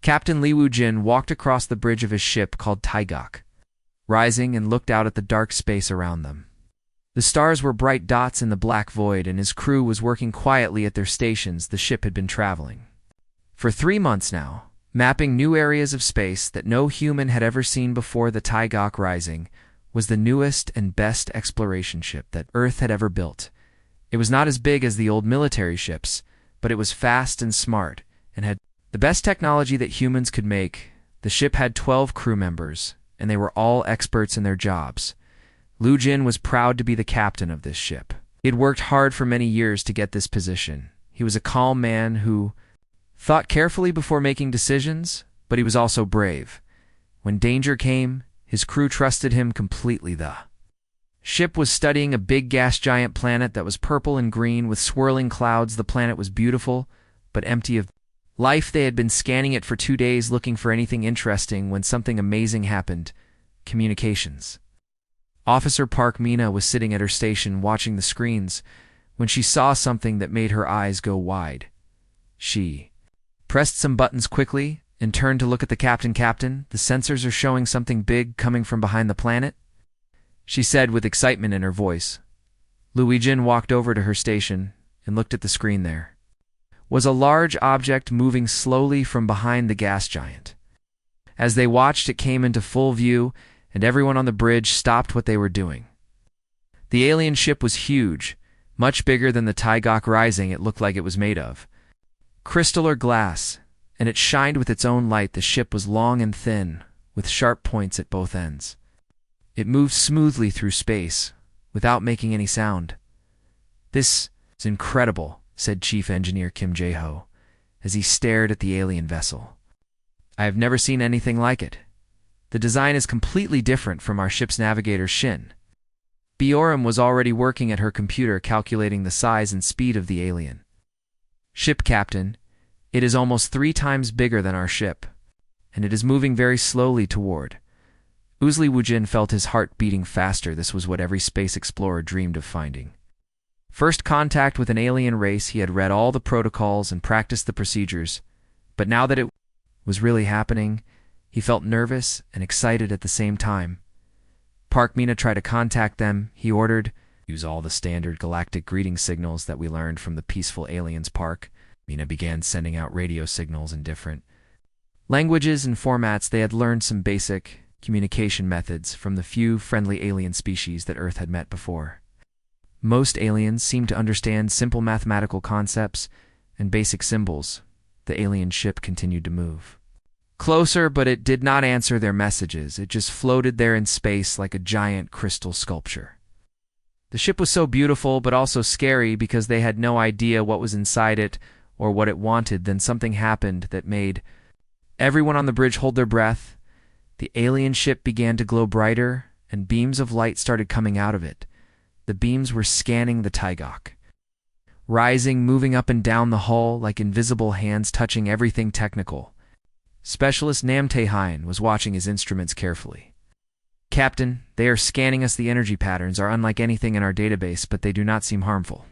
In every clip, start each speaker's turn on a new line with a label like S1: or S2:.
S1: Captain Li Wujin walked across the bridge of his ship called Taigok, rising and looked out at the dark space around them. The stars were bright dots in the black void, and his crew was working quietly at their stations the ship had been traveling. For 3 months now, mapping new areas of space that no human had ever seen before, the Taigok Rising was the newest and best exploration ship that Earth had ever built. It was not as big as the old military ships, but it was fast and smart, and had the best technology that humans could make. The ship had 12 crew members, and they were all experts in their jobs. Lu Jin was proud to be the captain of this ship. He had worked hard for many years to get this position. He was a calm man who thought carefully before making decisions, but he was also brave. When danger came, his crew trusted him completely. The ship was studying a big gas giant planet that was purple and green with swirling clouds. The planet was beautiful, but empty of life. They had been scanning it for 2 days looking for anything interesting when something amazing happened. Communications. Officer Park Mina was sitting at her station watching the screens when she saw something that made her eyes go wide. She pressed some buttons quickly and turned to look at the captain. "Captain, the sensors are showing something big coming from behind the planet," she said with excitement in her voice. Lu Wujin walked over to her station and looked at the screen. There was a large object moving slowly from behind the gas giant. As they watched, it came into full view, and everyone on the bridge stopped what they were doing. The alien ship was huge, much bigger than the Taigok Rising. It looked like it was made of crystal or glass, and it shined with its own light. The ship was long and thin, with sharp points at both ends. It moved smoothly through space, without making any sound. "This is incredible," said Chief Engineer Kim Jae-ho, as he stared at the alien vessel. "I have never seen anything like it. The design is completely different from our ship's navigator Shin." Bioram was already working at her computer calculating the size and speed of the alien ship. "Captain, it is almost 3 times bigger than our ship, and it is moving very slowly toward." Li Wujin felt his heart beating faster. This was what every space explorer dreamed of finding. First contact with an alien race. He had read all the protocols and practiced the procedures, but now that it was really happening, he felt nervous and excited at the same time. Park Mina tried to contact them. He ordered, "Use all the standard galactic greeting signals that we learned from the peaceful aliens." Park Mina began sending out radio signals in different languages and formats. They had learned some basic communication methods from the few friendly alien species that Earth had met before. Most aliens seemed to understand simple mathematical concepts and basic symbols. The alien ship continued to move closer, but it did not answer their messages. It just floated there in space like a giant crystal sculpture. The ship was so beautiful, but also scary because they had no idea what was inside it or what it wanted. Then something happened that made everyone on the bridge hold their breath. The alien ship began to glow brighter, and beams of light started coming out of it. The beams were scanning the Taigok Rising, moving up and down the hull like invisible hands touching everything technical. Specialist Nam Tae-hein was watching his instruments carefully. "Captain, they are scanning us. The energy patterns are unlike anything in our database, but they do not seem harmful."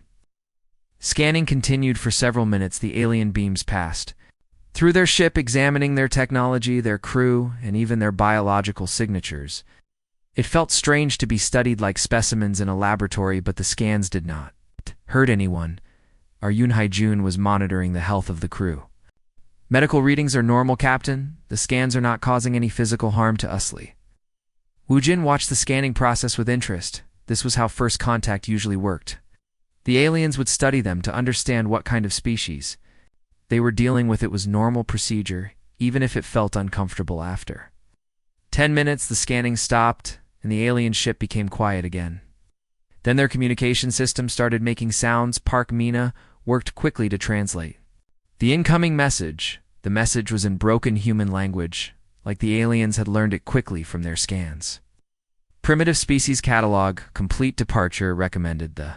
S1: Scanning continued for several minutes. The alien beams passed through their ship, examining their technology, their crew, and even their biological signatures. It felt strange to be studied like specimens in a laboratory, but the scans did not hurt anyone. Our Yoon Hae-jun was monitoring the health of the crew. "Medical readings are normal, Captain. The scans are not causing any physical harm to us." Wujin watched the scanning process with interest. This was how first contact usually worked. The aliens would study them to understand what kind of species they were dealing with. It was normal procedure, even if it felt uncomfortable after 10 minutes. The scanning stopped, and the alien ship became quiet again. Then their communication system started making sounds. Park Mina worked quickly to translate the incoming message. The message was in broken human language, like the aliens had learned it quickly from their scans. "Primitive species catalog, complete departure recommended." The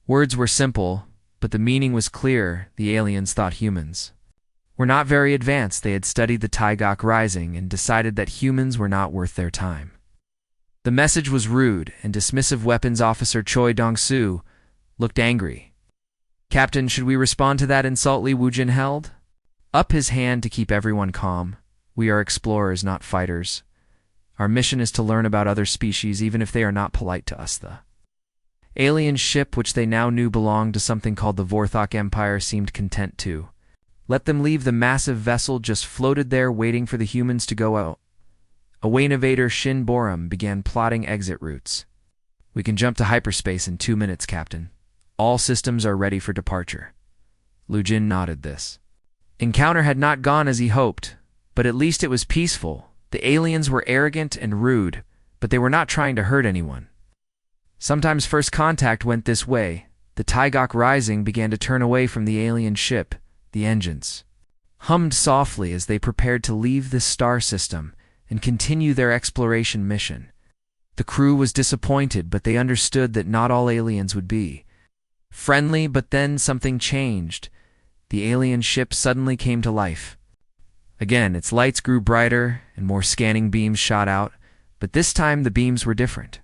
S1: words were simple, but the meaning was clear. The aliens thought humans were not very advanced. They had studied the Taigok Rising and decided that humans were not worth their time. The message was rude and dismissive. Weapons Officer Choi Dong-soo looked angry. "Captain, should we respond to that insult?" Li Wujin held up his hand to keep everyone calm. "We are explorers, not fighters. Our mission is to learn about other species, even if they are not polite to us." The alien ship, which they now knew belonged to something called the Vorthok Empire, seemed content to let them leave. The massive vessel just floated there, waiting for the humans to go out. Away innovator Shin Borum began plotting exit routes. "We can jump to hyperspace in 2 minutes, Captain. All systems are ready for departure." Lu Jin nodded this. Encounter had not gone as he hoped, but at least it was peaceful. The aliens were arrogant and rude, but they were not trying to hurt anyone. Sometimes first contact went this way. The Taigok Rising began to turn away from the alien ship. The engines hummed softly as they prepared to leave this star system and continue their exploration mission. The crew was disappointed, but they understood that not all aliens would be friendly. But then something changed. The alien ship suddenly came to life. Again, its lights grew brighter and more scanning beams shot out, but this time the beams were different.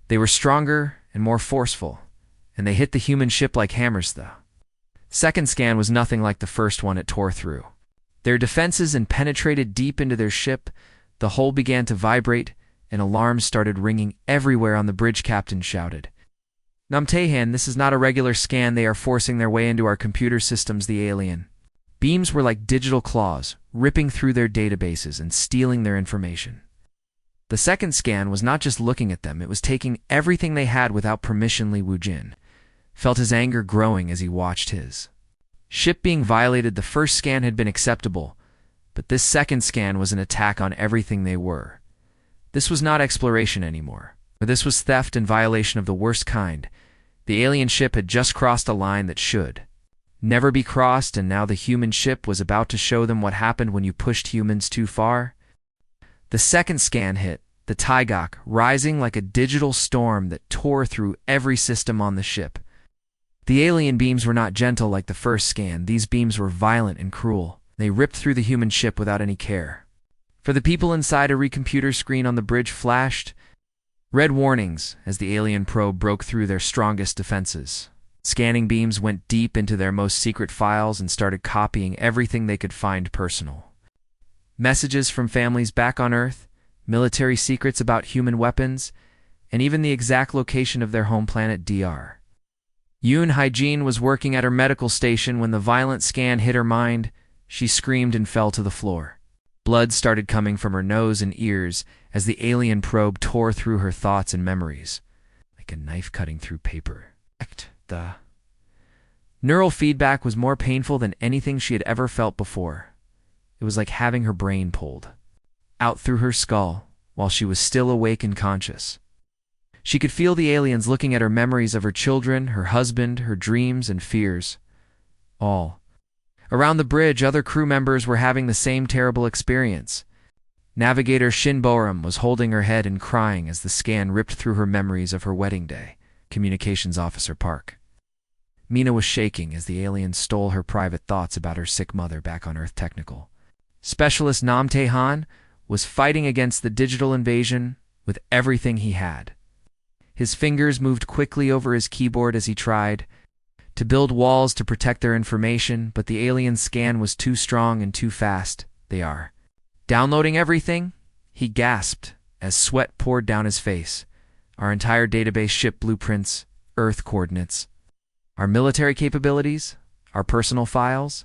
S1: They were stronger and more forceful, and they hit the human ship like hammers. The second scan was nothing like the first one it tore through. Their defenses penetrated deep into their ship. The hull began to vibrate, and alarms started ringing everywhere on the bridge. Captain shouted, "Namtahan, this is not a regular scan. They are forcing their way into our computer systems." The alien beams were like digital claws, ripping through their databases and stealing their information. The second scan was not just looking at them, it was taking everything they had without permission. Li Wujin felt his anger growing as he watched his ship being violated. The first scan had been acceptable, but this second scan was an attack on everything they were. This was not exploration anymore. This was theft and violation of the worst kind. The alien ship had just crossed a line that should never be crossed, and now the human ship was about to show them what happened when you pushed humans too far. The second scan hit, the Taigok rising like a digital storm that tore through every system on the ship. The alien beams were not gentle like the first scan. These beams were violent and cruel. They ripped through the human ship without any care. For the people inside, a recomputer screen on the bridge flashed red warnings as the alien probe broke through their strongest defenses. Scanning beams went deep into their most secret files and started copying everything they could find personal. Messages from families back on Earth, military secrets about human weapons, and even the exact location of their home planet Dr. Yoon Hyjin was working at her medical station when the violent scan hit her mind. She screamed and fell to the floor. Blood started coming from her nose and ears as the alien probe tore through her thoughts and memories, like a knife cutting through paper. The neural feedback was more painful than anything she had ever felt before. It was like having her brain pulled out through her skull while she was still awake and conscious. She could feel the aliens looking at her memories of her children, her husband, her dreams and fears. All around the bridge, other crew members were having the same terrible experience. Navigator Shin Borum was holding her head and crying as the scan ripped through her memories of her wedding day. Communications Officer Park. Mina was shaking as the alien stole her private thoughts about her sick mother back on Earth. Technical Specialist Nam Tae-han was fighting against the digital invasion with everything he had. His fingers moved quickly over his keyboard as he tried to build walls to protect their information, but the alien scan was too strong and too fast. "They are downloading everything?" he gasped as sweat poured down his face. "Our entire database, ship blueprints, Earth coordinates, our military capabilities, our personal files.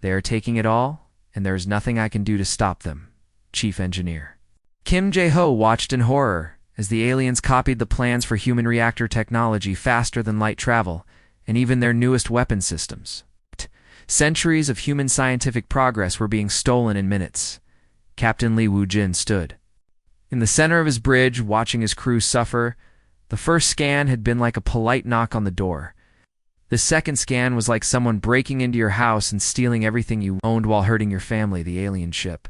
S1: They are taking it all, and there is nothing I can do to stop them." Chief Engineer Kim Jae-ho watched in horror as the aliens copied the plans for human reactor technology faster than light travel, and even their newest weapon systems. Centuries of human scientific progress were being stolen in minutes. Captain Li Wujin stood in the center of his bridge, watching his crew suffer. The first scan had been like a polite knock on the door. The second scan was like someone breaking into your house and stealing everything you owned while hurting your family. The alien ship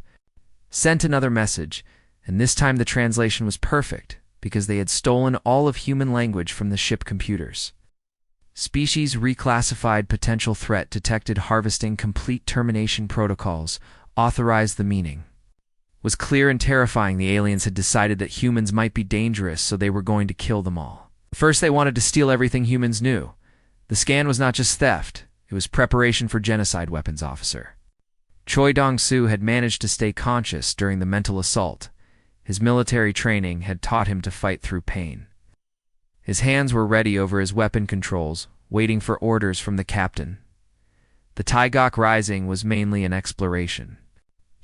S1: sent another message, and this time the translation was perfect because they had stolen all of human language from the ship computers. Species reclassified, potential threat detected, harvesting, complete termination protocols, authorized. The meaning was clear and terrifying. The aliens had decided that humans might be dangerous, so they were going to kill them all. First, they wanted to steal everything humans knew. The scan was not just theft, it was preparation for genocide. Weapons Officer Choi Dong-soo had managed to stay conscious during the mental assault. His military training had taught him to fight through pain. His hands were ready over his weapon controls, waiting for orders from the captain. The Taigok Rising was mainly an exploration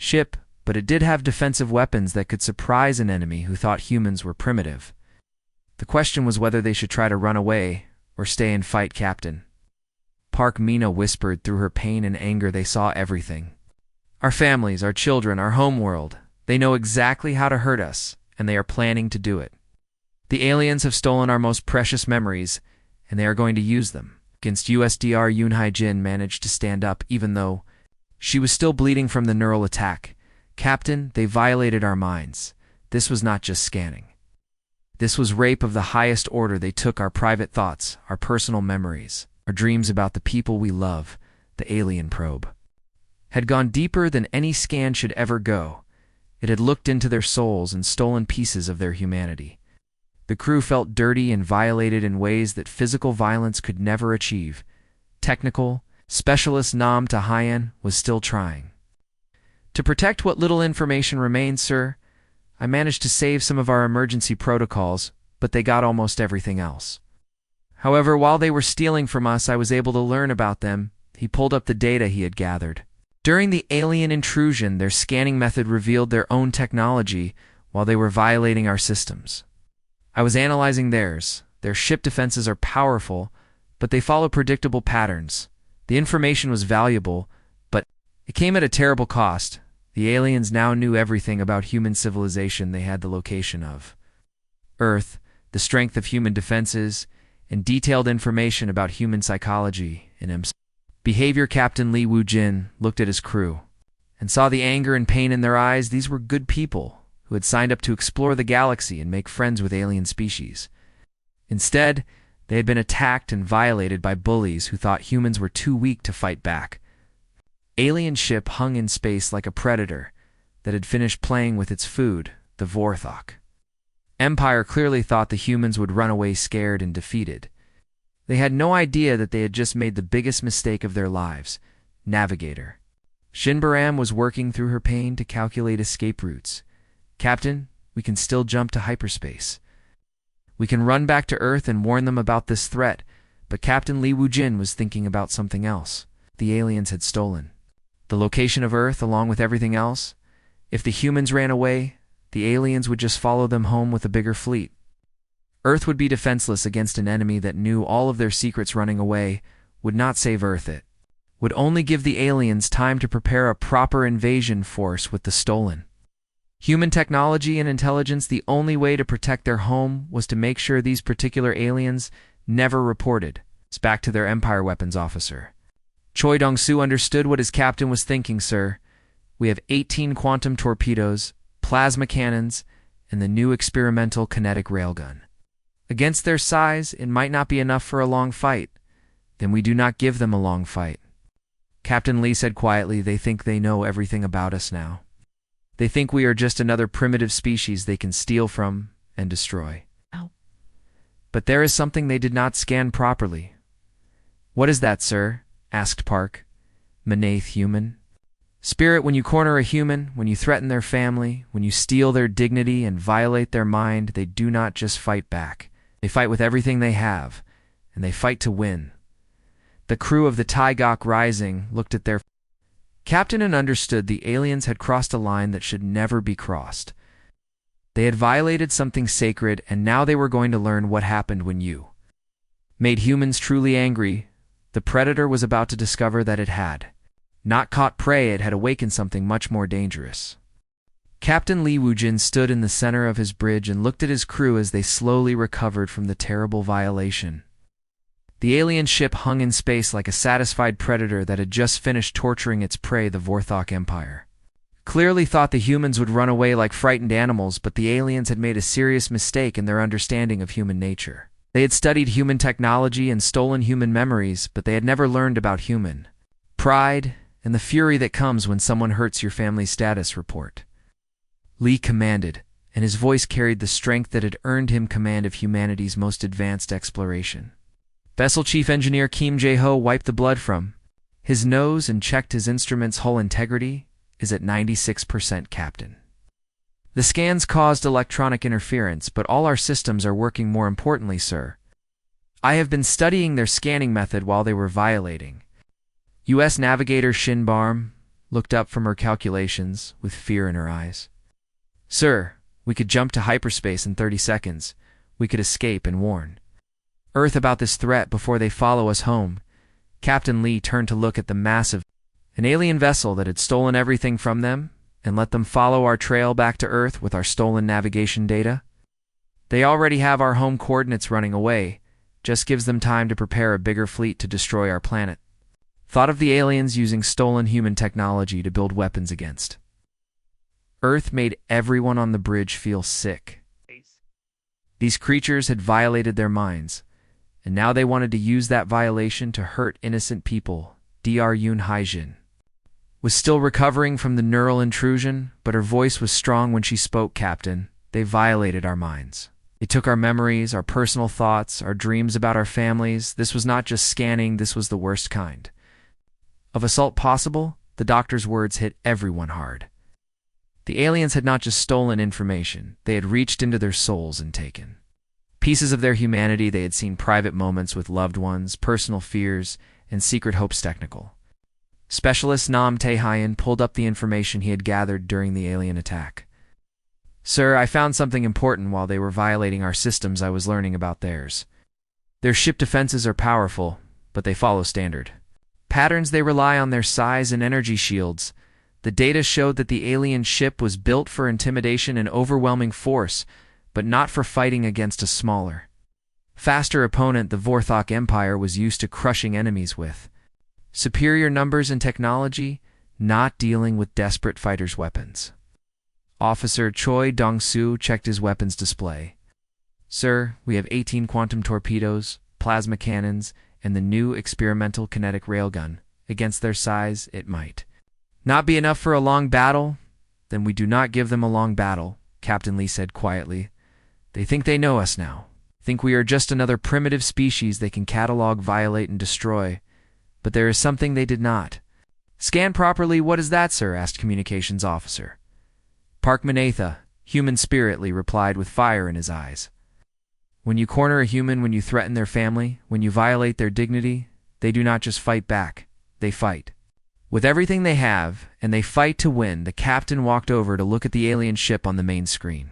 S1: ship, but it did have defensive weapons that could surprise an enemy who thought humans were primitive. The question was whether they should try to run away or stay and fight Captain. Park Mina whispered through her pain and anger. They saw everything. Our families, our children, our homeworld. They know exactly how to hurt us, and they are planning to do it. The aliens have stolen our most precious memories, and they are going to use them. Against USDR, Yoon Hai-jin managed to stand up even though she was still bleeding from the neural attack. Captain, they violated our minds. This was not just scanning. This was rape of the highest order. They took our private thoughts, our personal memories, our dreams about the people we love. The alien probe had gone deeper than any scan should ever go. It had looked into their souls and stolen pieces of their humanity. The crew felt dirty and violated in ways that physical violence could never achieve. Technical specialist Nam Tahayan was still trying. To protect what little information remained, sir, I managed to save some of our emergency protocols, but they got almost everything else. However, while they were stealing from us, I was able to learn about them. He pulled up the data he had gathered. During the alien intrusion, their scanning method revealed their own technology while they were violating our systems. I was analyzing theirs. Their ship defenses are powerful, but they follow predictable patterns. The information was valuable, but it came at a terrible cost. The aliens now knew everything about human civilization. They had the location of Earth, the strength of human defenses, and detailed information about human psychology and behavior. Captain Lee Woo-jin looked at his crew and saw the anger and pain in their eyes. These were good people who had signed up to explore the galaxy and make friends with alien species. Instead, they had been attacked and violated by bullies who thought humans were too weak to fight back. Alien ship hung in space like a predator that had finished playing with its food, the Vorthok. Empire clearly thought the humans would run away scared and defeated. They had no idea that they had just made the biggest mistake of their lives. Navigator Shinbaram was working through her pain to calculate escape routes. Captain, we can still jump to hyperspace. We can run back to Earth and warn them about this threat, but Captain Lee Woo-jin was thinking about something else. The aliens had stolen the location of Earth along with everything else. If the humans ran away, the aliens would just follow them home with a bigger fleet. Earth would be defenseless against an enemy that knew all of their secrets. Running away would not save Earth. It would only give the aliens time to prepare a proper invasion force with the stolen human technology and intelligence. The only way to protect their home was to make sure these particular aliens never reported back to their Empire weapons officer. Choi Dong-soo understood what his captain was thinking. Sir, we have 18 quantum torpedoes, plasma cannons, and the new experimental kinetic railgun. Against their size, it might not be enough for a long fight. Then we do not give them a long fight. Captain Lee said quietly, they think they know everything about us now. They think we are just another primitive species they can steal from and destroy. But there is something they did not scan properly. What is that, sir? Asked Park. Manaith human. Spirit, when you corner a human, when you threaten their family, when you steal their dignity and violate their mind, they do not just fight back. They fight with everything they have, and they fight to win. The crew of the Taigok Rising looked at their captain and understood the aliens had crossed a line that should never be crossed. They had violated something sacred, and now they were going to learn what happened when you made humans truly angry. The predator was about to discover that it had not caught prey. It had awakened something much more dangerous. Captain Lee Woo-jin stood in the center of his bridge and looked at his crew as they slowly recovered from the terrible violation. The alien ship hung in space like a satisfied predator that had just finished torturing its prey. The Vorthok Empire clearly thought the humans would run away like frightened animals, but the aliens had made a serious mistake in their understanding of human nature. They had studied human technology and stolen human memories, but they had never learned about human pride and the fury that comes when someone hurts your family's status report. Lee commanded, and his voice carried the strength that had earned him command of humanity's most advanced exploration. Vessel Chief Engineer Kim Jae-ho wiped the blood from His nose and checked his instrument's hull integrity is at 96%, Captain. The scans caused electronic interference, but all our systems are working. More importantly, sir, I have been studying their scanning method while they were violating. U.S. Navigator Shinbarm looked up from her calculations with fear in her eyes. Sir, we could jump to hyperspace in 30 seconds. We could escape and warn Earth about this threat before they follow us home. Captain Lee turned to look at the massive, an alien vessel that had stolen everything from them and let them follow our trail back to Earth with our stolen navigation data. They already have our home coordinates running away. Just gives them time to prepare a bigger fleet to destroy our planet. Thought of the aliens using stolen human technology to build weapons against Earth made everyone on the bridge feel sick. These creatures had violated their minds, and now they wanted to use that violation to hurt innocent people. Dr. Yoon Haijin was still recovering from the neural intrusion, but her voice was strong when she spoke. Captain, they violated our minds. They took our memories, our personal thoughts, our dreams about our families. This was not just scanning, this was the worst kind of assault possible. The doctor's words hit everyone hard. The aliens had not just stolen information, they had reached into their souls and taken pieces of their humanity. They had seen private moments with loved ones, personal fears, and secret hopes. Technical specialist Nam Tae-hyun pulled up the information he had gathered during the alien attack. Sir, I found something important while they were violating our systems. I was learning about theirs. Their ship defenses are powerful, but they follow standard patterns. They rely on their size and energy shields. The data showed that the alien ship was built for intimidation and overwhelming force, but not for fighting against a smaller, faster opponent. The Vorthok Empire was used to crushing enemies with superior numbers and technology, not dealing with desperate fighters' weapons. Officer Choi Dong-soo checked his weapons display. Sir, we have 18 quantum torpedoes, plasma cannons, and the new experimental kinetic railgun. Against their size, it might not be enough for a long battle. Then we do not give them a long battle, Captain Lee said quietly. They think they know us now. Think we are just another primitive species they can catalog, violate, and destroy. But there is something they did not scan properly. What is that, sir? Asked communications officer Park Manatha. Human spirit, Lee replied with fire in his eyes. When you corner a human, when you threaten their family, when you violate their dignity, they do not just fight back, they fight with everything they have, and they fight to win. The captain walked over to look at the alien ship on the main screen.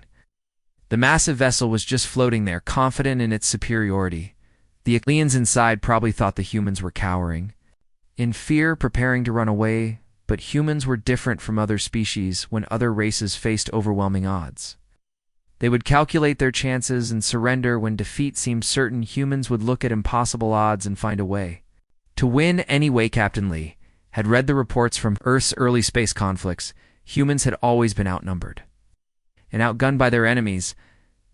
S1: The massive vessel was just floating there, confident in its superiority. The aliens inside probably thought the humans were cowering, in fear, preparing to run away, but humans were different from other species. When other races faced overwhelming odds, they would calculate their chances and surrender. When defeat seemed certain, humans would look at impossible odds and find a way to win anyway. Captain Lee had read the reports from Earth's early space conflicts. Humans had always been outnumbered and outgunned by their enemies,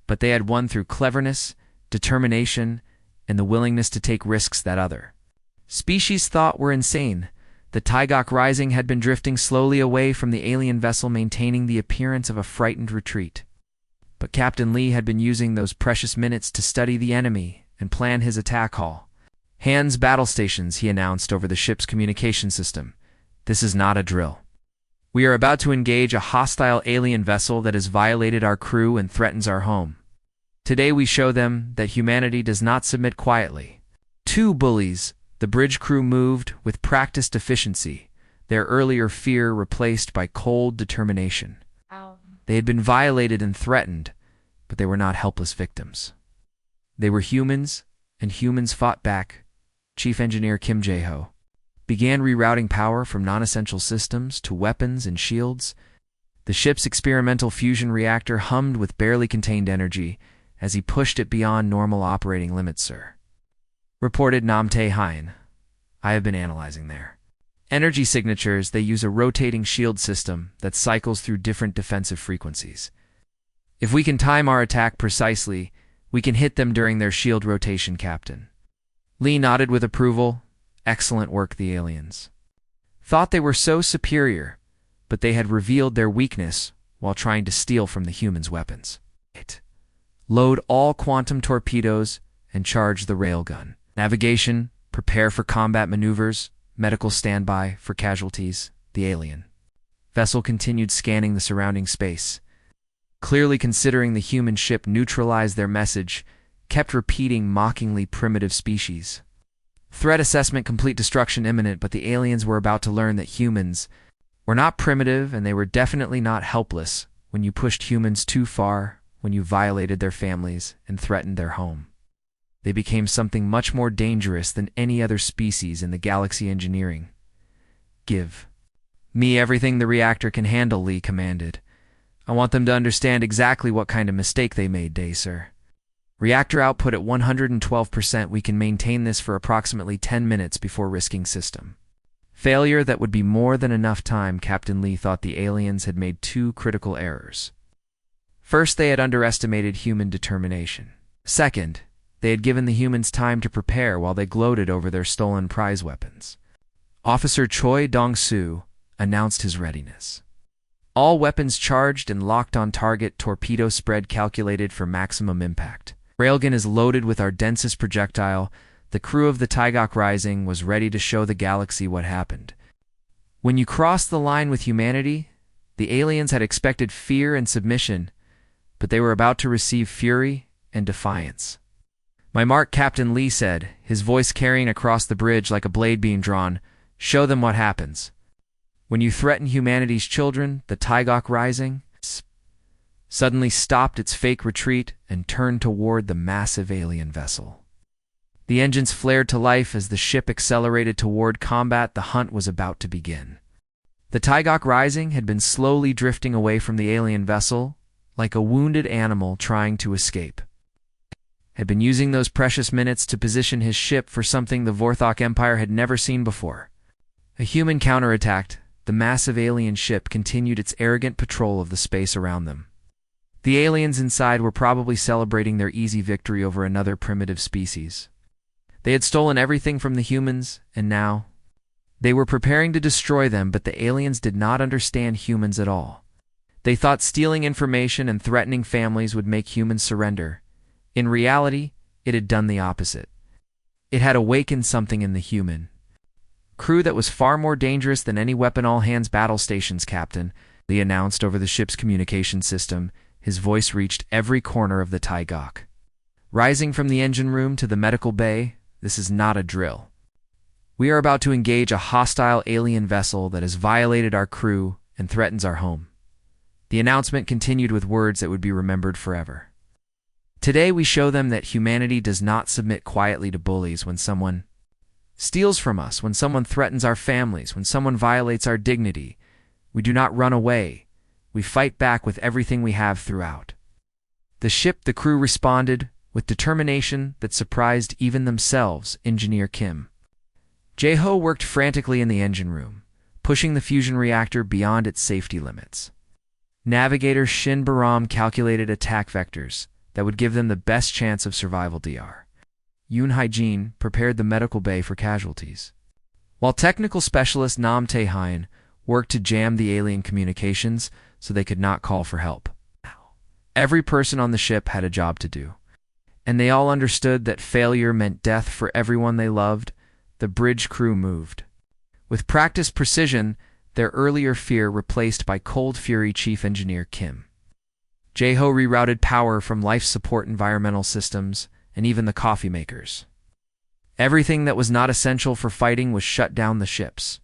S1: but they had won through cleverness, determination, and the willingness to take risks that other species thought were insane. The Taigok Rising had been drifting slowly away from the alien vessel, maintaining the appearance of a frightened retreat. But Captain Lee had been using those precious minutes to study the enemy and plan his attack haul. Hands battle stations, he announced over the ship's communication system. This is not a drill. We are about to engage a hostile alien vessel that has violated our crew and threatens our home. Today we show them that humanity does not submit quietly. 2 bullies. The bridge crew moved with practiced efficiency, their earlier fear replaced by cold determination. They had been violated and threatened, but they were not helpless victims. They were humans, and humans fought back. Chief Engineer Kim Jae-ho began rerouting power from non-essential systems to weapons and shields. The ship's experimental fusion reactor hummed with barely contained energy as he pushed it beyond normal operating limits, sir. Reported Nam Tae-hyun. I have been analyzing their energy signatures. They use a rotating shield system that cycles through different defensive frequencies. If we can time our attack precisely, we can hit them during their shield rotation, Captain. Lee nodded with approval. Excellent work. The aliens thought they were so superior, but they had revealed their weakness while trying to steal from the humans' weapons. Load all quantum torpedoes and charge the railgun. Navigation, prepare for combat maneuvers. medical standby for casualties. The alien vessel continued scanning the surrounding space, clearly considering the human ship neutralized their message, kept repeating mockingly primitive species. Threat assessment complete, destruction imminent, but the aliens were about to learn that humans were not primitive and they were definitely not helpless when you pushed humans too far, when you violated their families and threatened their home. They became something much more dangerous than any other species in the galaxy. Engineering. Give me everything the reactor can handle, Lee commanded. I want them to understand exactly what kind of mistake they made, Day, sir. Reactor output at 112%. We can maintain this for approximately 10 minutes before risking system failure. That would be more than enough time. Captain Lee thought the aliens had made two critical errors. First, they had underestimated human determination. Second, they had given the humans time to prepare while they gloated over their stolen prize weapons. Officer Choi Dong-soo announced his readiness. All weapons charged and locked on target. Torpedo spread calculated for maximum impact. Railgun is loaded with our densest projectile. The crew of the Taigok Rising was ready to show the galaxy what happened. When you crossed the line with humanity, the aliens had expected fear and submission, but they were about to receive fury and defiance. My mark, Captain Lee said, his voice carrying across the bridge like a blade being drawn. Show them what happens. When you threaten humanity's children, the Taigok Rising suddenly stopped its fake retreat and turned toward the massive alien vessel. The engines flared to life as the ship accelerated toward combat. The hunt was about to begin. The Taigok Rising had been slowly drifting away from the alien vessel, like a wounded animal trying to escape. Had been using those precious minutes to position his ship for something the Vorthok Empire had never seen before. A human counterattacked. The massive alien ship continued its arrogant patrol of the space around them. The aliens inside were probably celebrating their easy victory over another primitive species. They had stolen everything from the humans, and now they were preparing to destroy them, but the aliens did not understand humans at all. They thought stealing information and threatening families would make humans surrender. In reality, it had done the opposite. It had awakened something in the human crew that was far more dangerous than any weapon. All hands battle stations, Captain, Lee announced over the ship's communication system. His voice reached every corner of the Taigok. Rising from the engine room to the medical bay, this is not a drill. We are about to engage a hostile alien vessel that has violated our crew and threatens our home. The announcement continued with words that would be remembered forever. Today we show them that humanity does not submit quietly to bullies. When someone steals from us, when someone threatens our families, when someone violates our dignity, we do not run away. We fight back with everything we have throughout. The crew responded with determination that surprised even themselves. Engineer Kim Jae-ho worked frantically in the engine room, pushing the fusion reactor beyond its safety limits. Navigator Shin Baram calculated attack vectors that would give them the best chance of survival. Dr. Yoon Hyejin prepared the medical bay for casualties, while technical specialist Nam Tae-hyun worked to jam the alien communications so they could not call for help. Every person on the ship had a job to do, and they all understood that failure meant death for everyone they loved. The bridge crew moved with practiced precision, their earlier fear replaced by cold fury. Chief Engineer Kim Jae-ho rerouted power from life support environmental systems and even the coffee makers. Everything that was not essential for fighting was shut down. The ship's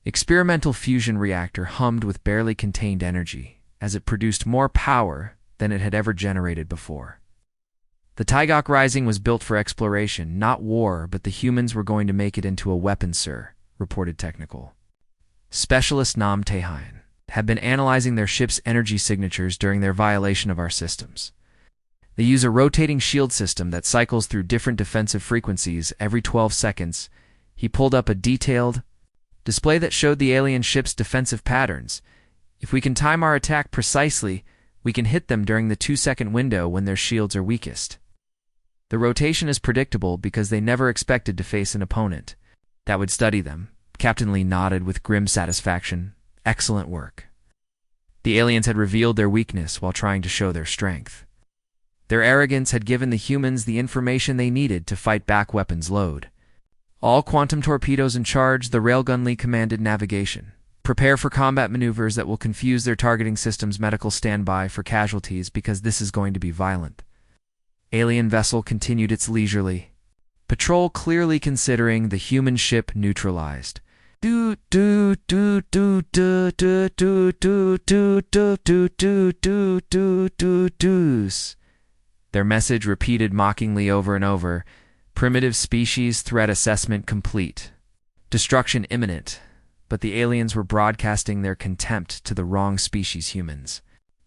S1: experimental fusion reactor hummed with barely contained energy as it produced more power than it had ever generated before. The Taigok Rising was built for exploration, not war, but the humans were going to make it into a weapon, sir, reported technical specialist Nam Tae-hyun. Had been analyzing their ship's energy signatures during their violation of our systems. They use a rotating shield system that cycles through different defensive frequencies every 12 seconds. He pulled up a detailed display that showed the alien ship's defensive patterns. If we can time our attack precisely, we can hit them during the 2-second window when their shields are weakest. The rotation is predictable because they never expected to face an opponent that would study them. Captain Lee nodded with grim satisfaction. Excellent work. The aliens had revealed their weakness while trying to show their strength. Their arrogance had given the humans the information they needed to fight back. Weapons load. All quantum torpedoes in charge, the Railgun Lee commanded navigation. Prepare for combat maneuvers that will confuse their targeting systems. Medical standby for casualties because this is going to be violent. Alien vessel continued its leisurely patrol, clearly considering the human ship neutralized. Their message repeated mockingly over and over. Primitive species threat assessment complete. Destruction imminent. But the aliens were broadcasting their contempt to the wrong species. Humans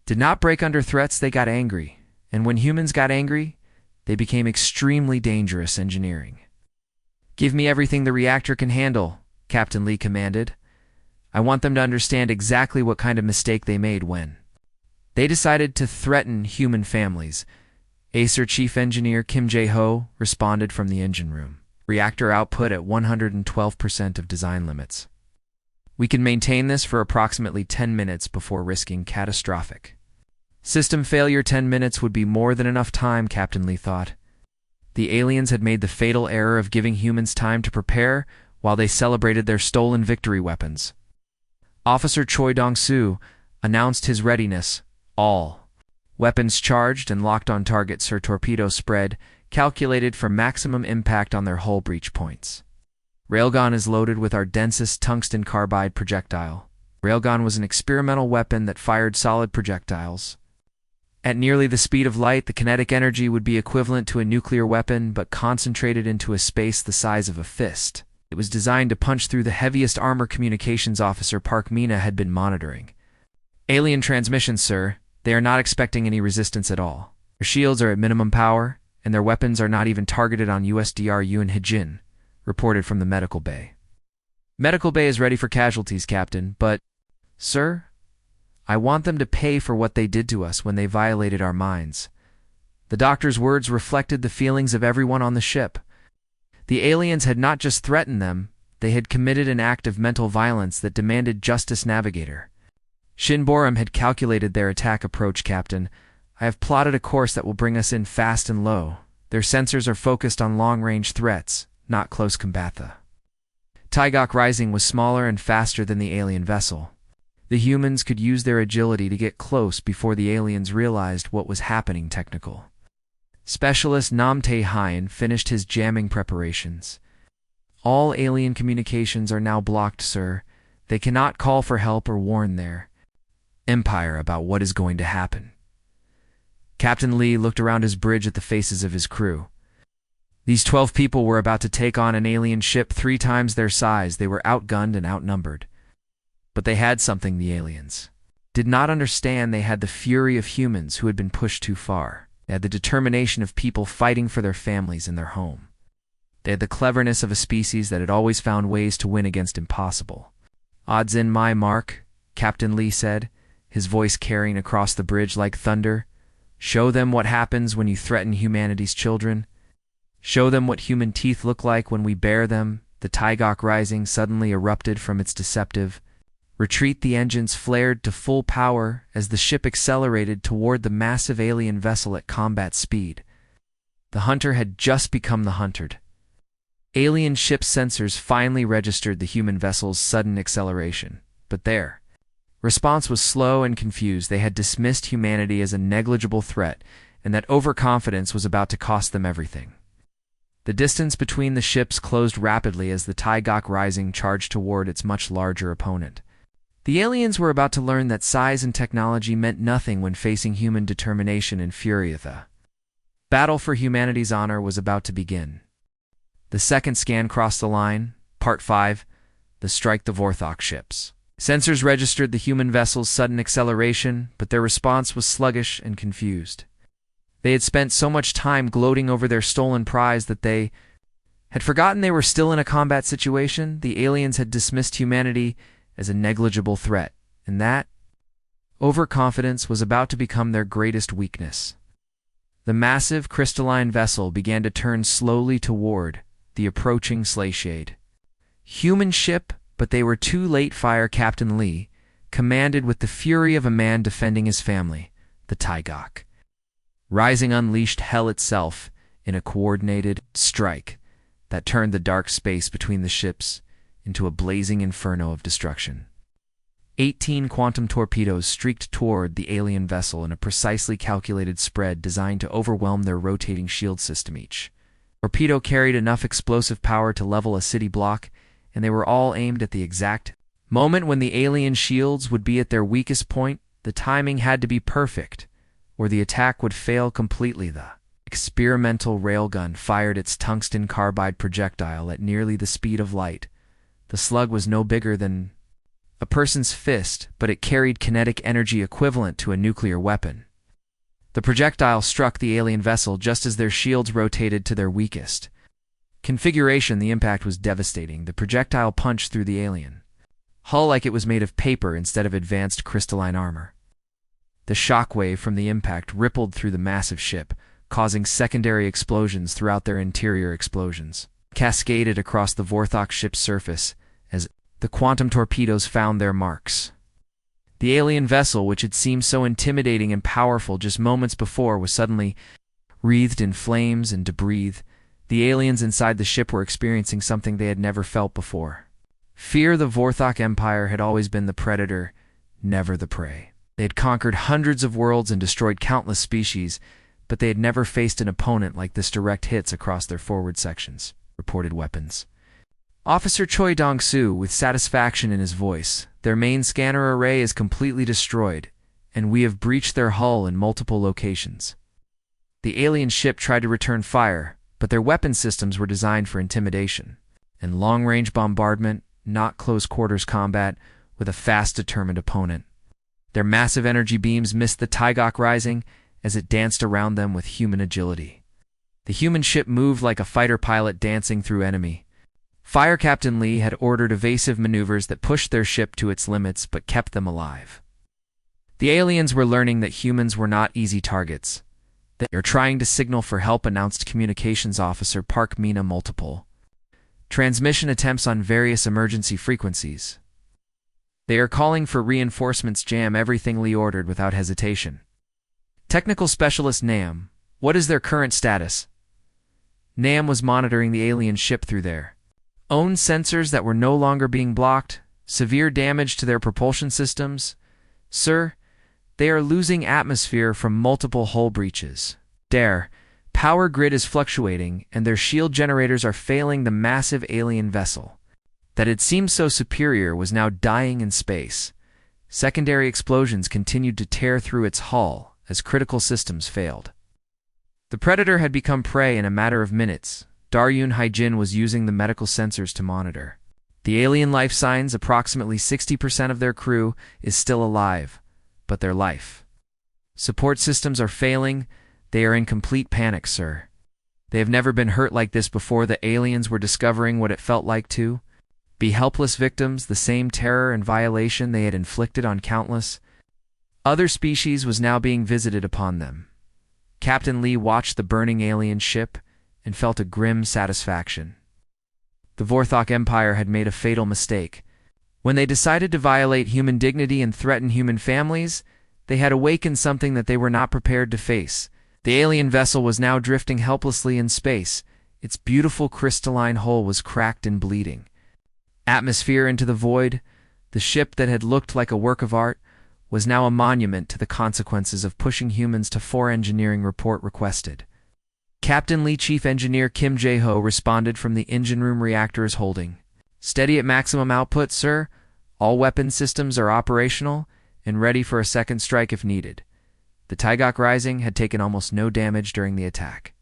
S1: did not break under threats, they got angry. And when humans got angry, they became extremely dangerous engineering. Give me everything the reactor can handle, Captain Lee commanded. I want them to understand exactly what kind of mistake they made when they decided to threaten human families. Acer Chief Engineer Kim Jae-ho responded from the engine room. Reactor output at 112% of design limits. We can maintain this for approximately 10 minutes before risking catastrophic system failure. 10 minutes would be more than enough time, Captain Lee thought. The aliens had made the fatal error of giving humans time to prepare while they celebrated their stolen victory weapons. Officer Choi Dong-soo announced his readiness. All weapons charged and locked on target, Sir. Torpedo spread, calculated for maximum impact on their hull breach points. Railgun is loaded with our densest tungsten carbide projectile. Railgun was an experimental weapon that fired solid projectiles. At nearly the speed of light, the kinetic energy would be equivalent to a nuclear weapon, but concentrated into a space the size of a fist. It was designed to punch through the heaviest armor. Communications Officer Park Mina had been monitoring. Alien transmissions, sir. They are not expecting any resistance at all. Their shields are at minimum power, and their weapons are not even targeted on USDRU and Hijin, reported from the medical bay. Medical bay is ready for casualties, Captain, but, sir, I want them to pay for what they did to us when they violated our minds. The doctor's words reflected the feelings of everyone on the ship. The aliens had not just threatened them, they had committed an act of mental violence that demanded justice. Navigator Shin Borum had calculated their attack approach, Captain. I have plotted a course that will bring us in fast and low. Their sensors are focused on long-range threats, not close combat. The Taigok Rising was smaller and faster than the alien vessel. The humans could use their agility to get close before the aliens realized what was happening. Technical Specialist Nam Tae-hyun finished his jamming preparations. All alien communications are now blocked, sir. They cannot call for help or warn their empire about what is going to happen. Captain Lee looked around his bridge at the faces of his crew. These 12 people were about to take on an alien ship 3 times their size. They were outgunned and outnumbered. But they had something the aliens did not understand. They had the fury of humans who had been pushed too far. They had the determination of people fighting for their families and their home. They had the cleverness of a species that had always found ways to win against impossible. Odds in my mark, Captain Lee said, his voice carrying across the bridge like thunder. Show them what happens when you threaten humanity's children. Show them what human teeth look like when we bare them. The Taigok Rising suddenly erupted from its deceptive retreat. The engines flared to full power as the ship accelerated toward the massive alien vessel at combat speed. The hunter had just become the hunted. Alien ship sensors finally registered the human vessel's sudden acceleration, but their response was slow and confused. They had dismissed humanity as a negligible threat, and that overconfidence was about to cost them everything. The distance between the ships closed rapidly as the Taigok Rising charged toward its much larger opponent. The aliens were about to learn that size and technology meant nothing when facing human determination and fury. The battle for humanity's honor was about to begin. The second scan crossed the line. Part 5. The Strike the Vorthok ships. Sensors registered the human vessel's sudden acceleration, but their response was sluggish and confused. They had spent so much time gloating over their stolen prize that they had forgotten they were still in a combat situation. The aliens had dismissed humanity as a negligible threat, and that overconfidence was about to become their greatest weakness. The massive crystalline vessel began to turn slowly toward the approaching Slayshade. Human ship, but they were too late. Fire. Captain Lee commanded with the fury of a man defending his family. The Taigok Rising unleashed hell itself in a coordinated strike. that turned the dark space between the ships into a blazing inferno of destruction. 18 quantum torpedoes streaked toward the alien vessel in a precisely calculated spread designed to overwhelm their rotating shield system each. Torpedo carried enough explosive power to level a city block, and they were all aimed at the exact moment when the alien shields would be at their weakest point. The timing had to be perfect, or the attack would fail completely. The experimental railgun fired its tungsten carbide projectile at nearly the speed of light. The slug was no bigger than a person's fist, but it carried kinetic energy equivalent to a nuclear weapon. The projectile struck the alien vessel just as their shields rotated to their weakest configuration. The impact was devastating. The projectile punched through the alien hull like it was made of paper instead of advanced crystalline armor. The shockwave from the impact rippled through the massive ship, causing secondary explosions throughout their interior. Explosions cascaded across the Vorthok ship's surface as the quantum torpedoes found their marks. The alien vessel, which had seemed so intimidating and powerful just moments before, was suddenly wreathed in flames and debris. The aliens inside the ship were experiencing something they had never felt before. Fear. The Vorthok Empire had always been the predator, never the prey. They had conquered hundreds of worlds and destroyed countless species, but they had never faced an opponent like this. Direct hits across their forward sections. Reported weapons. Officer Choi Dong-soo, with satisfaction in his voice, their main scanner array is completely destroyed, and we have breached their hull in multiple locations. The alien ship tried to return fire, but their weapon systems were designed for intimidation and long-range bombardment, not close-quarters combat with a fast, determined opponent. Their massive energy beams missed the Taigok Rising as it danced around them with human agility. The human ship moved like a fighter pilot dancing through enemy fire. Captain Lee had ordered evasive maneuvers that pushed their ship to its limits but kept them alive. The aliens were learning that humans were not easy targets. They are trying to signal for help, announced Communications Officer Park Mina. Multiple transmission attempts on various emergency frequencies. They are calling for reinforcements. Jam everything. Lee ordered without hesitation. Technical Specialist Nam, what is their current status? Nam was monitoring the alien ship through their own sensors that were no longer being blocked. Severe damage to their propulsion systems. Sir, they are losing atmosphere from multiple hull breaches. Their power grid is fluctuating, and their shield generators are failing. The massive alien vessel that had seemed so superior was now dying in space. Secondary explosions continued to tear through its hull as critical systems failed. The Predator had become prey in a matter of minutes. Daryun Haijin was using the medical sensors to monitor the alien life signs. Approximately 60% of their crew is still alive, but their life support systems are failing. They are in complete panic, sir. They have never been hurt like this before. The aliens were discovering what it felt like to be helpless victims. The same terror and violation they had inflicted on countless other species was now being visited upon them. Captain Lee watched the burning alien ship and felt a grim satisfaction. The Vorthok Empire had made a fatal mistake. When they decided to violate human dignity and threaten human families, they had awakened something that they were not prepared to face. The alien vessel was now drifting helplessly in space. Its beautiful crystalline hull was cracked and bleeding. Atmosphere into the void. The ship that had looked like a work of art was now a monument to the consequences of pushing humans to 4. Engineering report requested. Captain Lee. Chief Engineer Kim Jae-ho responded from the engine room. Reactors holding steady at maximum output, sir. All weapon systems are operational and ready for a second strike if needed. The Taigok Rising had taken almost no damage during the attack.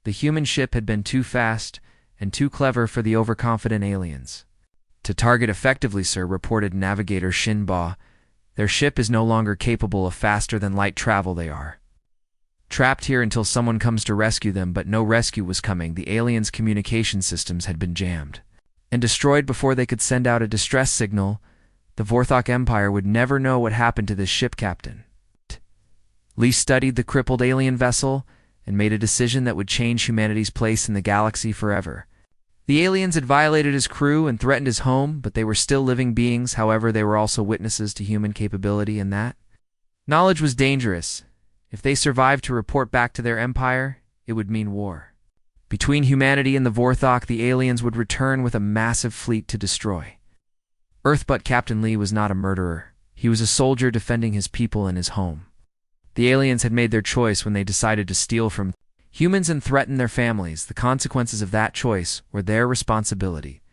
S1: The human ship had been too fast and too clever for the overconfident aliens to target effectively, sir, reported Navigator Shin Ba. Their ship is no longer capable of faster-than-light travel. They are trapped here until someone comes to rescue them, but no rescue was coming. The aliens' communication systems had been jammed and destroyed before they could send out a distress signal. The Vorthok Empire would never know what happened to this ship, Captain. Lee studied the crippled alien vessel and made a decision that would change humanity's place in the galaxy forever. The aliens had violated his crew and threatened his home, but they were still living beings. However, they were also witnesses to human capability, and that knowledge was dangerous. If they survived to report back to their empire, it would mean war. Between humanity and the Vorthok, the aliens would return with a massive fleet to destroy Earth, but Captain Lee was not a murderer. He was a soldier defending his people and his home. The aliens had made their choice when they decided to steal from humans and threaten their families. The consequences of that choice were their responsibility,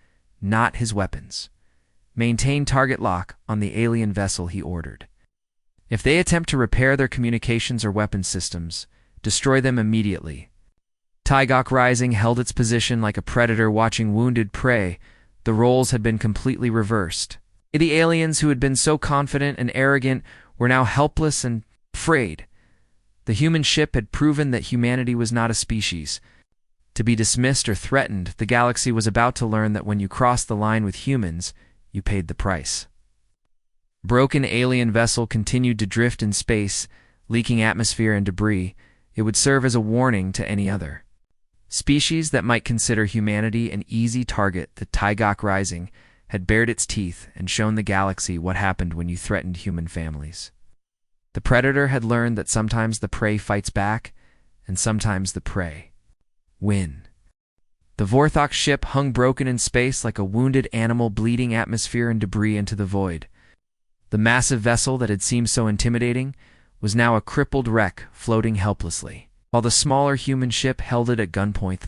S1: not his weapons. Maintain target lock on the alien vessel, he ordered. If they attempt to repair their communications or weapon systems, destroy them immediately. Taigok Rising held its position like a predator watching wounded prey. The roles had been completely reversed. The aliens who had been so confident and arrogant were now helpless and afraid. The human ship had proven that humanity was not a species to be dismissed or threatened. The galaxy was about to learn that when you crossed the line with humans, you paid the price. Broken alien vessel continued to drift in space, leaking atmosphere and debris. It would serve as a warning to any other species that might consider humanity an easy target. The Taigok Rising had bared its teeth and shown the galaxy what happened when you threatened human families. The predator had learned that sometimes the prey fights back, and sometimes the prey win. The Vorthok ship hung broken in space like a wounded animal, bleeding atmosphere and debris into the void. The massive vessel that had seemed so intimidating was now a crippled wreck floating helplessly, while the smaller human ship held it at gunpoint.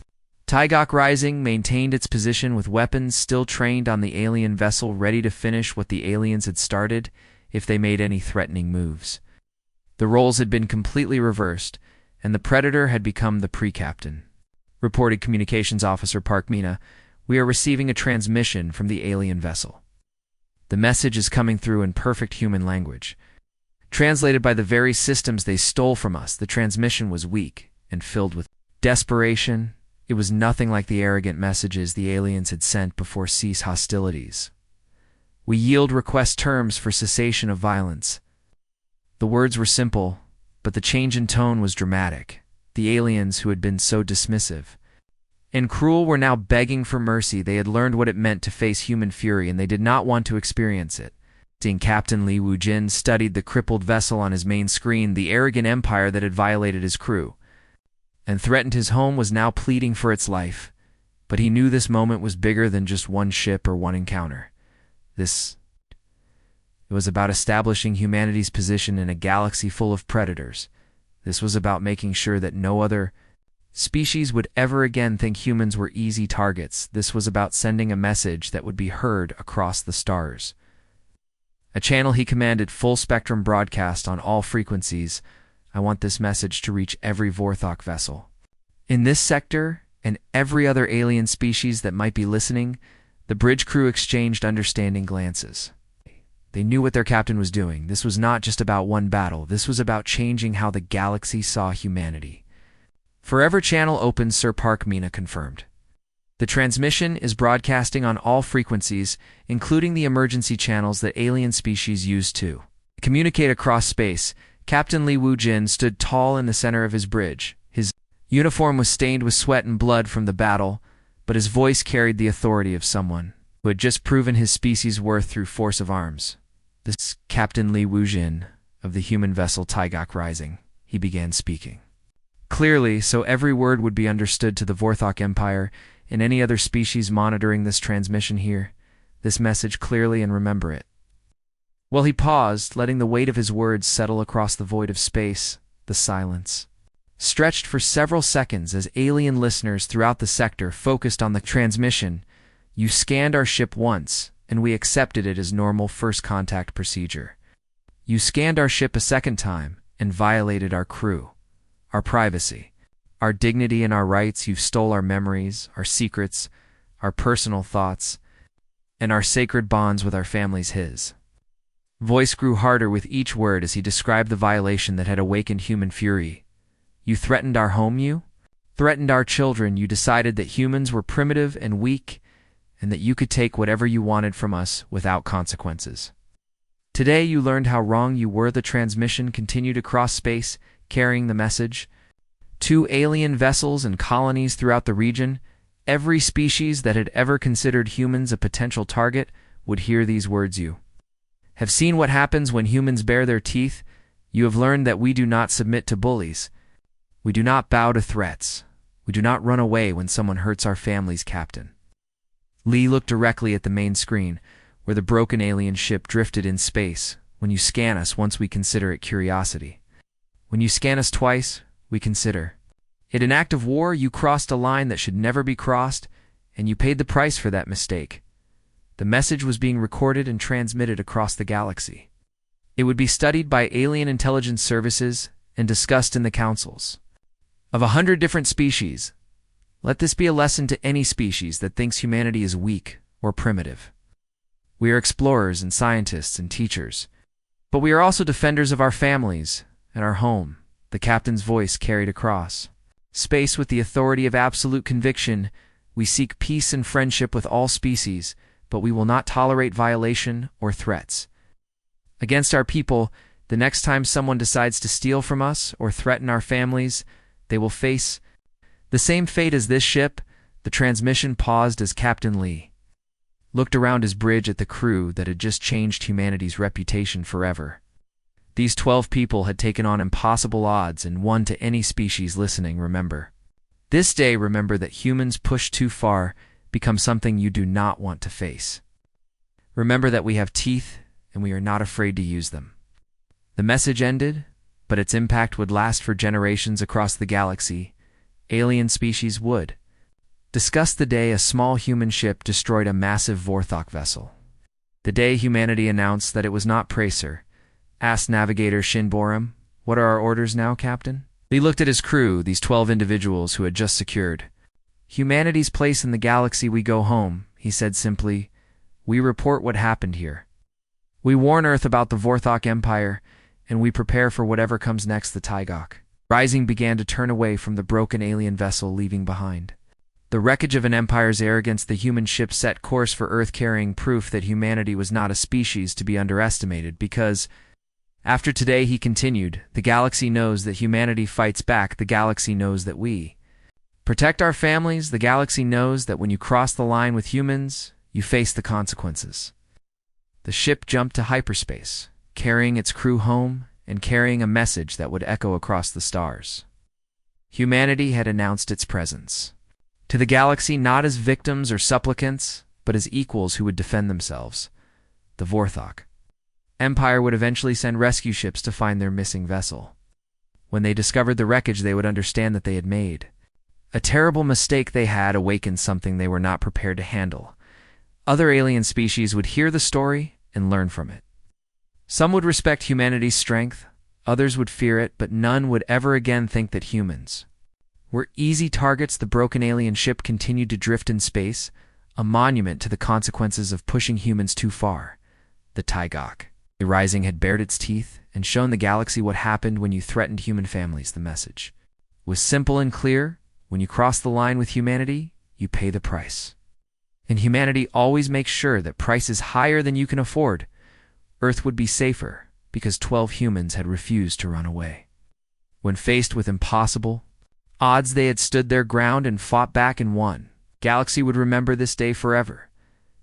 S1: Taigok Rising maintained its position with weapons still trained on the alien vessel, ready to finish what the aliens had started if they made any threatening moves. The roles had been completely reversed, and the Predator had become the pre-captain. Reported Communications Officer Park Mina, "We are receiving a transmission from the alien vessel. The message is coming through in perfect human language. Translated by the very systems they stole from us, the transmission was weak and filled with desperation. It was nothing like the arrogant messages the aliens had sent before cease hostilities. We yield request terms for cessation of violence." The words were simple, but the change in tone was dramatic. The aliens who had been so dismissive and cruel were now begging for mercy. They had learned what it meant to face human fury, and they did not want to experience it. Captain Li Wujin studied the crippled vessel on his main screen. The arrogant empire that had violated his crew and threatened his home was now pleading for its life. But he knew this moment was bigger than just one ship or one encounter. It was about establishing humanity's position in a galaxy full of predators. This was about making sure that no other species would ever again think humans were easy targets. This was about sending a message that would be heard across the stars. A channel he commanded full-spectrum broadcast on all frequencies. "I want this message to reach every Vorthok vessel in this sector and every other alien species that might be listening." The bridge crew exchanged understanding glances. They knew what their captain was doing. This was not just about one battle. This was about changing how the galaxy saw humanity. "Forever channel open," Sir Park Mina confirmed. "The transmission is broadcasting on all frequencies, including the emergency channels that alien species use to communicate across space." Captain Li Wujin stood tall in the center of his bridge. His uniform was stained with sweat and blood from the battle, but his voice carried the authority of someone who had just proven his species' worth through force of arms. "This Captain Li Wujin of the human vessel Taigok Rising," he began speaking clearly, so every word would be understood to the Vorthok Empire and any other species monitoring this transmission. "Hear this message clearly and remember it." Well, he paused, letting the weight of his words settle across the void of space. The silence stretched for several seconds as alien listeners throughout the sector focused on the transmission. "You scanned our ship once, and we accepted it as normal first contact procedure. You scanned our ship a second time and violated our crew, our privacy, our dignity and our rights. You stole our memories, our secrets, our personal thoughts, and our sacred bonds with our families." His voice grew harder with each word as he described the violation that had awakened human fury. "You threatened our home, you threatened our children. You decided that humans were primitive and weak, and that you could take whatever you wanted from us without consequences. Today you learned how wrong you were." The transmission continued across space, carrying the message to alien vessels and colonies throughout the region. Every species that had ever considered humans a potential target would hear these words. "You have seen what happens when humans bare their teeth. You have learned that we do not submit to bullies. We do not bow to threats. We do not run away when someone hurts our families, Captain. Lee looked directly at the main screen, where the broken alien ship drifted in space. When you scan us once, we consider it curiosity. When you scan us twice, we consider it an act of war. You crossed a line that should never be crossed, and you paid the price for that mistake. The message was being recorded and transmitted across the galaxy. It would be studied by alien intelligence services and discussed in the councils of 100 different species. Let this be a lesson to any species that thinks humanity is weak or primitive. We are explorers and scientists and teachers, but we are also defenders of our families and our home. The captain's voice carried across space with the authority of absolute conviction. We seek peace and friendship with all species, but we will not tolerate violation or threats against our people. The next time someone decides to steal from us or threaten our families, they will face the same fate as this ship. The transmission paused as Captain Lee looked around his bridge at the crew that had just changed humanity's reputation forever. These 12 people had taken on impossible odds and won. To any species listening, remember this day. Remember that humans pushed too far become something you do not want to face. Remember that we have teeth and we are not afraid to use them. The message ended, but its impact would last for generations across the galaxy. Alien species would discuss the day a small human ship destroyed a massive Vorthok vessel. The day humanity announced that it was not Pracer. Asked Navigator Shinborum, "What are our orders now, Captain?" He looked at his crew, these 12 individuals who had just secured humanity's place in the galaxy. "We go home," he said simply. "We report what happened here. We warn Earth about the Vorthok Empire, and we prepare for whatever comes next." The Taigok Rising began to turn away from the broken alien vessel, leaving behind the wreckage of an empire's arrogance. The human ship set course for Earth, carrying proof that humanity was not a species to be underestimated. Because after today, he continued, the galaxy knows that humanity fights back. The galaxy knows that we protect our families. The galaxy knows that when you cross the line with humans, you face the consequences. The ship jumped to hyperspace, carrying its crew home and carrying a message that would echo across the stars. Humanity had announced its presence to the galaxy, not as victims or supplicants, but as equals who would defend themselves. The Vorthok Empire would eventually send rescue ships to find their missing vessel. When they discovered the wreckage, they would understand that they had made a terrible mistake. They had awakened something they were not prepared to handle. Other alien species would hear the story and learn from it. Some would respect humanity's strength, others would fear it, but none would ever again think that humans were easy targets. The broken alien ship continued to drift in space, a monument to the consequences of pushing humans too far. The Taigok Rising had bared its teeth and shown the galaxy what happened when you threatened human families. The message was simple and clear. When you cross the line with humanity, you pay the price. And humanity always makes sure that price is higher than you can afford. Earth would be safer because 12 humans had refused to run away. When faced with impossible odds, they had stood their ground and fought back and won. Galaxy would remember this day forever,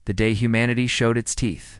S1: the day humanity showed its teeth.